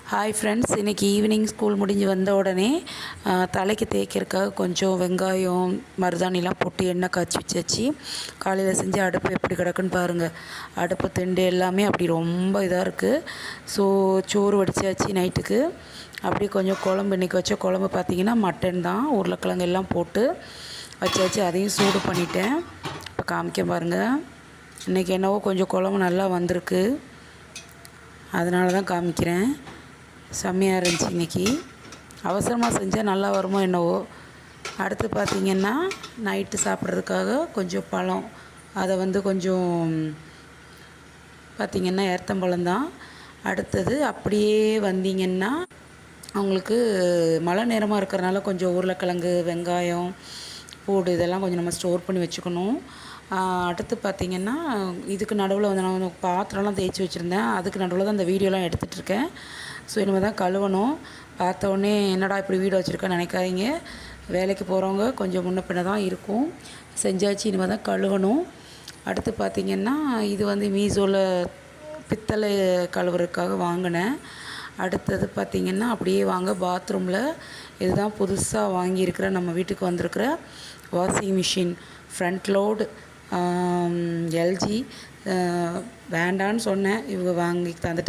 Hi friends, இன்றைக்கி evening school முடிஞ்சு வந்த உடனே தலைக்கு தேய்க்கிறதுக்காக கொஞ்சம் வெங்காயம் மருதாணிலாம் போட்டு எண்ணெய் காய்ச்சி வச்சாச்சு. காலையில் செஞ்சு அடுப்பு எப்படி கிடக்குன்னு பாருங்கள். அடுப்பு திண்டு எல்லாமே அப்படி ரொம்ப இதாக இருக்குது. ஸோ சோறு வடித்தாச்சு நைட்டுக்கு. அப்படி கொஞ்சம் குழம்பு, இன்றைக்கி வச்ச குழம்பு பார்த்திங்கன்னா மட்டன் தான், உருளைக்கிழங்கு எல்லாம் போட்டு வச்சாச்சு. அதையும் சூடு பண்ணிட்டேன். இப்போ காமிக்க பாருங்கள். இன்றைக்கி என்னவோ கொஞ்சம் குழம்பு நல்லா வந்திருக்கு, அதனால தான் காமிக்கிறேன். செம்மையாக இருந்துச்சு இன்றைக்கி. அவசரமாக செஞ்சால் நல்லா வருமோ என்னவோ. அடுத்து பார்த்திங்கன்னா நைட்டு சாப்பிட்றதுக்காக கொஞ்சம் பழம், அதை கொஞ்சம் பார்த்திங்கன்னா எர்த்தம்பழம் தான். அடுத்தது அப்படியே வந்திங்கன்னா அவங்களுக்கு மழை நேரமாக இருக்கிறனால கொஞ்சம் உருளைக்கிழங்கு, வெங்காயம், பூடு இதெல்லாம் கொஞ்சம் நம்ம ஸ்டோர் பண்ணி வச்சுக்கணும். அடுத்து பார்த்திங்கன்னா இதுக்கு நடுவில் நான் பாத்திரம்லாம் தேய்ச்சி வச்சுருந்தேன். அதுக்கு நடுவில் தான் இந்த வீடியோலாம் எடுத்துகிட்ருக்கேன். ஸோ இனிமேல் தான் கழுவணும். பார்த்தோன்னே என்னடா இப்படி வீடியோ வச்சுருக்கேன்னு நினைக்காதீங்க. வேலைக்கு போகிறவங்க கொஞ்சம் முன்ன பின்ன தான் இருக்கும். செஞ்சாச்சு, இனிமேல் தான் கழுவணும். அடுத்து பார்த்திங்கன்னா இது மீஷோவில் பித்தளை கழுவுறதுக்காக வாங்கினேன். அடுத்தது பார்த்திங்கன்னா அப்படியே வாங்க பாத்ரூமில் இதுதான் புதுசாக வாங்கியிருக்கிற நம்ம வீட்டுக்கு வந்திருக்கிற washing machine. Front load LG வேண்டான்னு சொன்னேன், இவங்க வாங்கி தந்துட்டாங்க.